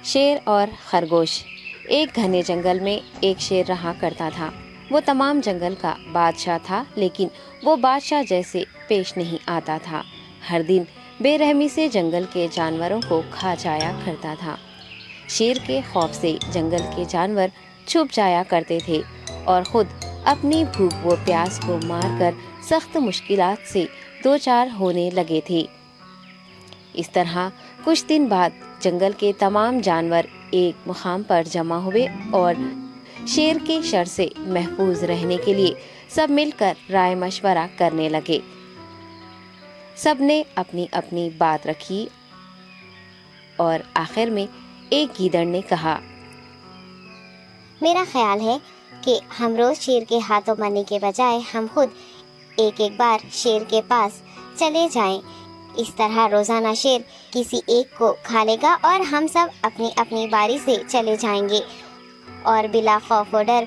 شیر اور خرگوش۔ ایک گھنے جنگل میں ایک شیر رہا کرتا تھا۔ وہ تمام جنگل کا بادشاہ تھا، لیکن وہ بادشاہ جیسے پیش نہیں آتا تھا۔ ہر دن بے رحمی سے جنگل کے جانوروں کو کھا جایا کرتا تھا۔ شیر کے خوف سے جنگل کے جانور چھپ جایا کرتے تھے اور خود اپنی بھوک و پیاس کو مار کر سخت مشکلات سے دوچار ہونے لگے تھے۔ اس طرح کچھ دن بعد جنگل کے تمام جانور ایک مقام پر جمع ہوئے اور شیر کے شر سے محفوظ رہنے کے لیے سب مل کر رائے مشورہ کرنے لگے۔ سب نے اپنی اپنی بات رکھی اور آخر میں ایک گیدڑ نے کہا، میرا خیال ہے کہ ہم روز شیر کے ہاتھوں مرنے کے بجائے ہم خود ایک ایک بار شیر کے پاس چلے جائیں۔ اس طرح روزانہ شیر کسی ایک کو کھا لے گا اور ہم سب اپنی اپنی باری سے چلے جائیں گے اور بلا خوف و ڈر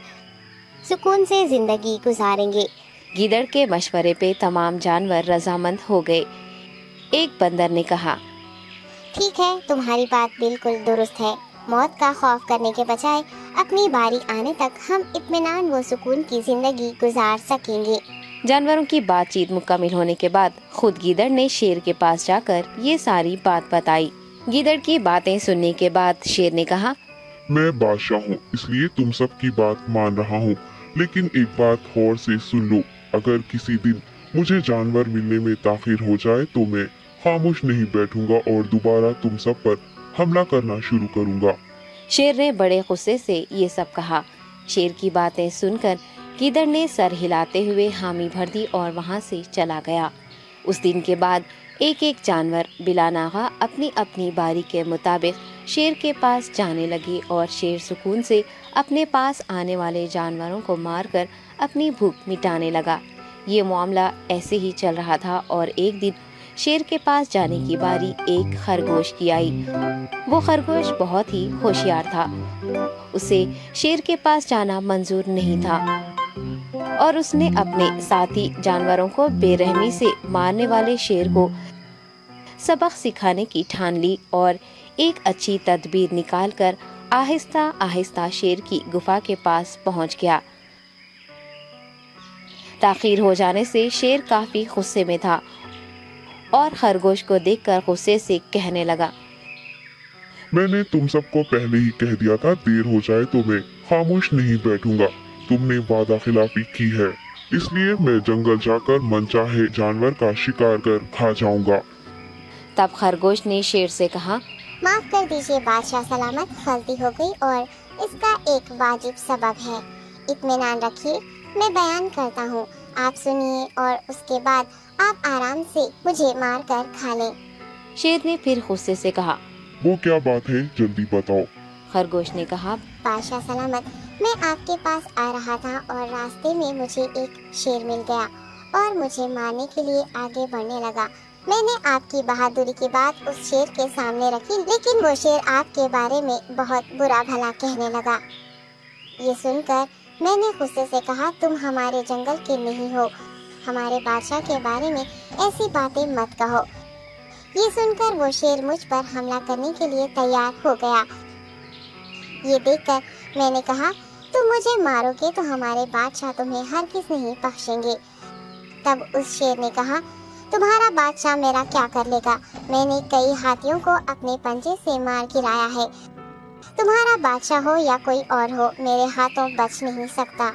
سکون سے زندگی گزاریں گے۔ گیدڑ کے مشورے پہ تمام جانور رضامند ہو گئے۔ ایک بندر نے کہا، ٹھیک ہے، تمہاری بات بالکل درست ہے۔ موت کا خوف کرنے کے بجائے اپنی باری آنے تک ہم اطمینان و سکون کی زندگی گزار سکیں گے۔ جانوروں کی بات چیت مکمل ہونے کے بعد خود گیدڑ نے شیر کے پاس جا کر یہ ساری بات بتائی۔ گیدڑ کی باتیں سننے کے بعد شیر نے کہا، میں بادشاہ ہوں، اس لیے تم سب کی بات مان رہا ہوں، لیکن ایک بات غور سے سن لو۔ اگر کسی دن مجھے جانور ملنے میں تاخیر ہو جائے تو میں خاموش نہیں بیٹھوں گا اور دوبارہ تم سب پر حملہ کرنا شروع کروں گا۔ شیر نے بڑے غصے سے یہ سب کہا۔ شیر کی باتیں سن کر گیدڑ نے سر ہلاتے ہوئے حامی بھر دی اور وہاں سے چلا گیا۔ اس دن کے بعد ایک ایک جانور بلا ناغہ اپنی اپنی باری کے مطابق شیر کے پاس جانے لگے اور شیر سکون سے اپنے پاس آنے والے جانوروں کو مار کر اپنی بھوک مٹانے لگا۔ یہ معاملہ ایسے ہی چل رہا تھا اور ایک دن شیر کے پاس جانے کی باری ایک خرگوش کی آئی۔ وہ خرگوش بہت ہی ہوشیار تھا۔ اسے شیر کے پاس جانا منظور نہیں تھا اور اس نے اپنے ساتھی جانوروں کو بے رحمی سے مارنے والے شیر کو سبق سکھانے کی ٹھان لی اور ایک اچھی تدبیر نکال کر آہستہ آہستہ شیر کی گفا کے پاس پہنچ گیا۔ تاخیر ہو جانے سے شیر کافی غصے میں تھا اور خرگوش کو دیکھ کر غصے سے کہنے لگا، میں نے تم سب کو پہلے ہی کہہ دیا تھا، دیر ہو جائے تو میں خاموش نہیں بیٹھوں گا۔ تم نے وعدہ خلافی کی ہے، اس لیے میں جنگل جا کر من چاہے جانور کا شکار کر کھا جاؤں گا۔ تب خرگوش نے شیر سے کہا، معاف کر دیجیے بادشاہ سلامت، غلطی ہو گئی اور اس کا ایک واجب سبب ہے۔ اطمینان رکھیے، میں بیان کرتا ہوں، آپ سنیے اور اس کے بعد آپ آرام سے مجھے مار کر کھا لیں۔ شیر نے پھر غصے سے کہا، وہ کیا بات ہے، جلدی بتاؤ۔ خرگوش نے کہا، بادشاہ سلامت، میں آپ کے پاس آ رہا تھا اور راستے میں مجھے ایک شیر مل گیا اور مجھے مارنے کے لیے آگے بڑھنے لگا۔ میں نے آپ کی بہادری کی بات اس شیر کے سامنے رکھی، لیکن وہ شیر آپ کے بارے میں بہت برا بھلا کہنے لگا۔ یہ سن کر میں نے غصے سے کہا، تم ہمارے جنگل کے نہیں ہو، ہمارے بادشاہ کے بارے میں ایسی باتیں مت کہو۔ یہ سن کر وہ شیر مجھ پر حملہ کرنے کے لیے تیار ہو گیا۔ یہ دیکھ کر میں نے کہا، تم مجھے مارو گے تو ہمارے بادشاہ تمہیں ہرگز نہیں بخشیں گے۔ تب اس شیر نے کہا، تمہارا بادشاہ میرا کیا کر لے گا؟ میں نے کئی ہاتھیوں کو اپنے پنجے سے مار گرایا ہے۔ تمہارا بادشاہ ہو یا کوئی اور ہو، میرے ہاتھوں بچ نہیں سکتا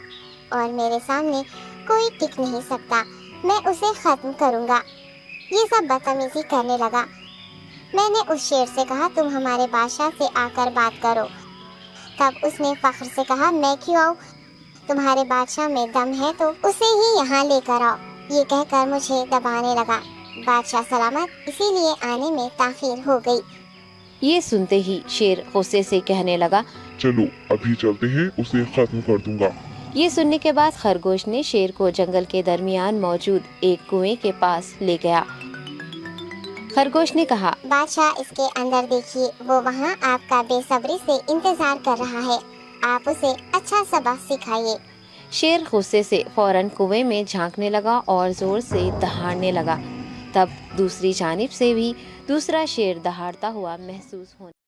اور میرے سامنے کوئی ٹک نہیں سکتا۔ میں اسے ختم کروں گا۔ یہ سب بدتمیزی کرنے لگا۔ میں نے اس شیر سے کہا، تم ہمارے بادشاہ سے آ کر بات کرو۔ تب اس نے فخر سے کہا، میں کیوں آؤں؟ تمہارے بادشاہ میں دم ہے تو اسے ہی یہاں لے کر آؤ۔ یہ کہہ کر مجھے دبانے لگا۔ بادشاہ سلامت، اسی لیے آنے میں تاخیر ہو گئی۔ یہ سنتے ہی شیر غصے سے کہنے لگا، چلو ابھی چلتے ہیں، اسے ختم کر دوں گا۔ یہ سننے کے بعد خرگوش نے شیر کو جنگل کے درمیان موجود ایک کنویں کے پاس لے گیا۔ خرگوش نے کہا، بادشاہ اس کے اندر دیکھیے، وہ وہاں آپ کا بے صبری سے انتظار کر رہا ہے، آپ اسے اچھا سبق سکھائیے۔ شیر غصے سے فوراً کنویں میں جھانکنے لگا اور زور سے دہاڑنے لگا۔ تب دوسری جانب سے بھی دوسرا شیر دہاڑتا ہوا محسوس ہونے